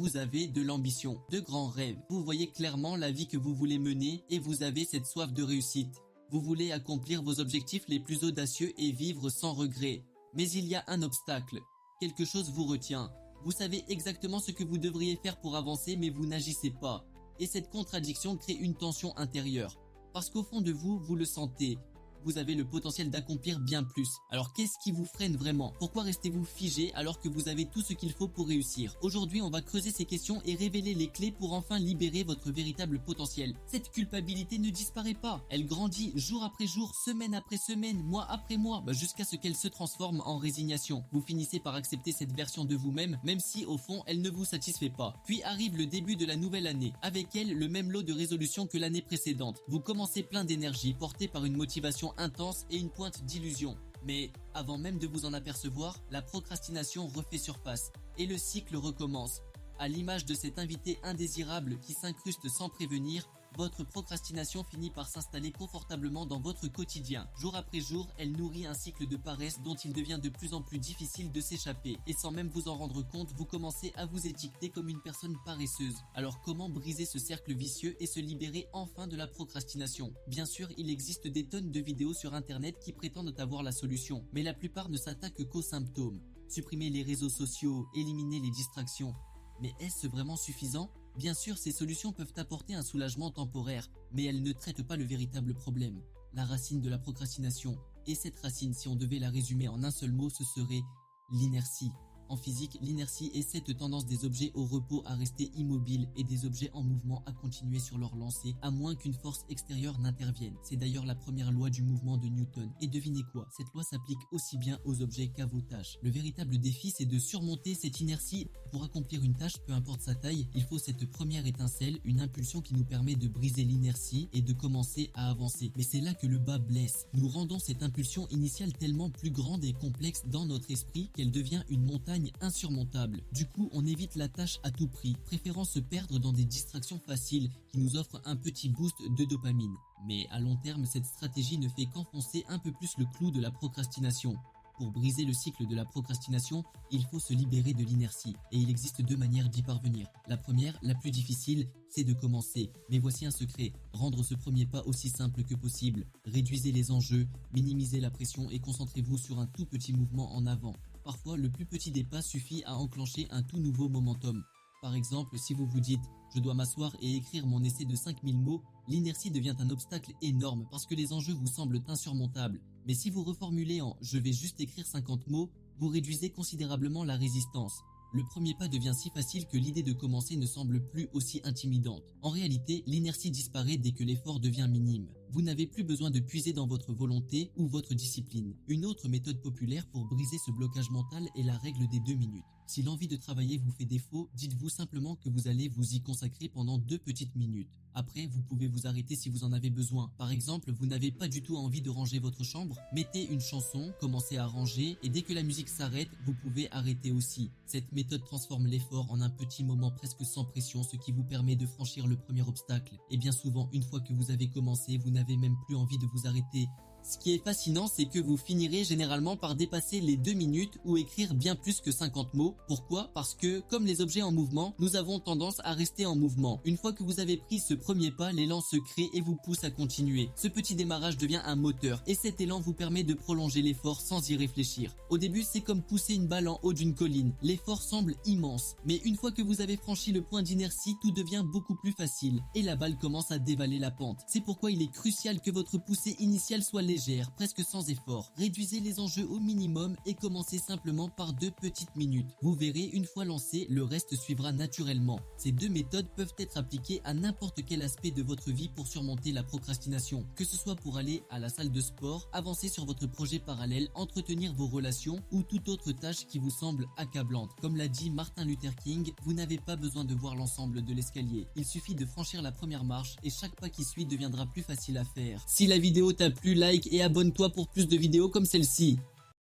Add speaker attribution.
Speaker 1: vous avez de l'ambition, de grands rêves. Vous voyez clairement la vie que vous voulez mener et vous avez cette soif de réussite. Vous voulez accomplir vos objectifs les plus audacieux et vivre sans regret. Mais il y a un obstacle. Quelque chose vous retient. Vous savez exactement ce que vous devriez faire pour avancer, mais vous n'agissez pas. Et cette contradiction crée une tension intérieure. Parce qu'au fond de vous, vous le sentez. Vous avez le potentiel d'accomplir bien plus. Alors qu'est-ce qui vous freine vraiment? Pourquoi restez-vous figé alors que vous avez tout ce qu'il faut pour réussir? Aujourd'hui, on va creuser ces questions et révéler les clés pour enfin libérer votre véritable potentiel. Cette culpabilité ne disparaît pas. Elle grandit jour après jour, semaine après semaine, mois après mois, jusqu'à ce qu'elle se transforme en résignation. Vous finissez par accepter cette version de vous-même, même si au fond, elle ne vous satisfait pas. Puis arrive le début de la nouvelle année. Avec elle, le même lot de résolutions que l'année précédente. Vous commencez plein d'énergie, porté par une motivation intense et une pointe d'illusion. Mais avant même de vous en apercevoir, la procrastination refait surface et le cycle recommence. À l'image de cet invité indésirable qui s'incruste sans prévenir, votre procrastination finit par s'installer confortablement dans votre quotidien. Jour après jour, elle nourrit un cycle de paresse dont il devient de plus en plus difficile de s'échapper. Et sans même vous en rendre compte, vous commencez à vous étiqueter comme une personne paresseuse. Alors comment briser ce cercle vicieux et se libérer enfin de la procrastination? Bien sûr, il existe des tonnes de vidéos sur internet qui prétendent avoir la solution, mais la plupart ne s'attaquent qu'aux symptômes. Supprimer les réseaux sociaux, éliminer les distractions. Mais est-ce vraiment suffisant? Bien sûr, ces solutions peuvent apporter un soulagement temporaire, mais elles ne traitent pas le véritable problème, la racine de la procrastination. Et cette racine, si on devait la résumer en un seul mot, ce serait l'inertie. En physique, l'inertie est cette tendance des objets au repos à rester immobiles et des objets en mouvement à continuer sur leur lancée, à moins qu'une force extérieure n'intervienne. C'est d'ailleurs la première loi du mouvement de Newton. Et devinez quoi, cette loi s'applique aussi bien aux objets qu'à vos tâches. Le véritable défi, c'est de surmonter cette inertie. Pour accomplir une tâche, peu importe sa taille, il faut cette première étincelle, une impulsion qui nous permet de briser l'inertie et de commencer à avancer. Mais c'est là que le bas blesse. Nous rendons cette impulsion initiale tellement plus grande et complexe dans notre esprit qu'elle devient une montagne insurmontable. Du coup, on évite la tâche à tout prix, préférant se perdre dans des distractions faciles qui nous offrent un petit boost de dopamine. Mais à long terme, cette stratégie ne fait qu'enfoncer un peu plus le clou de la procrastination. Pour briser le cycle de la procrastination, il faut se libérer de l'inertie. Et il existe deux manières d'y parvenir. La première, la plus difficile, c'est de commencer. Mais voici un secret, rendre ce premier pas aussi simple que possible. Réduisez les enjeux, minimisez la pression et concentrez-vous sur un tout petit mouvement en avant. Parfois, le plus petit des pas suffit à enclencher un tout nouveau momentum. Par exemple, si vous vous dites « je dois m'asseoir et écrire mon essai de 5000 mots », l'inertie devient un obstacle énorme parce que les enjeux vous semblent insurmontables. Mais si vous reformulez en « je vais juste écrire 50 mots », vous réduisez considérablement la résistance. Le premier pas devient si facile que l'idée de commencer ne semble plus aussi intimidante. En réalité, l'inertie disparaît dès que l'effort devient minime. Vous n'avez plus besoin de puiser dans votre volonté ou votre discipline. Une autre méthode populaire pour briser ce blocage mental est la règle des 2 minutes. Si l'envie de travailler vous fait défaut, dites-vous simplement que vous allez vous y consacrer pendant 2 petites minutes. Après, vous pouvez vous arrêter si vous en avez besoin. Par exemple, vous n'avez pas du tout envie de ranger votre chambre, mettez une chanson, commencez à ranger et dès que la musique s'arrête, vous pouvez arrêter aussi. Cette méthode transforme l'effort en un petit moment presque sans pression, ce qui vous permet de franchir le premier obstacle. Et bien souvent, une fois que vous avez commencé, vous n'avez même plus envie de vous arrêter. Ce qui est fascinant, c'est que vous finirez généralement par dépasser les 2 minutes ou écrire bien plus que 50 mots. Pourquoi? Parce que, comme les objets en mouvement, nous avons tendance à rester en mouvement. Une fois que vous avez pris ce premier pas, l'élan se crée et vous pousse à continuer. Ce petit démarrage devient un moteur et cet élan vous permet de prolonger l'effort sans y réfléchir. Au début, c'est comme pousser une balle en haut d'une colline. L'effort semble immense, mais une fois que vous avez franchi le point d'inertie, tout devient beaucoup plus facile et la balle commence à dévaler la pente. C'est pourquoi il est crucial que votre poussée initiale soit légère, presque sans effort. Réduisez les enjeux au minimum et commencez simplement par 2 petites minutes. Vous verrez, une fois lancé, le reste suivra naturellement. Ces 2 méthodes peuvent être appliquées à n'importe quel aspect de votre vie pour surmonter la procrastination. Que ce soit pour aller à la salle de sport, avancer sur votre projet parallèle, entretenir vos relations ou toute autre tâche qui vous semble accablante. Comme l'a dit Martin Luther King, vous n'avez pas besoin de voir l'ensemble de l'escalier. Il suffit de franchir la première marche et chaque pas qui suit deviendra plus facile à faire. Si la vidéo t'a plu, like et abonne-toi pour plus de vidéos comme celle-ci.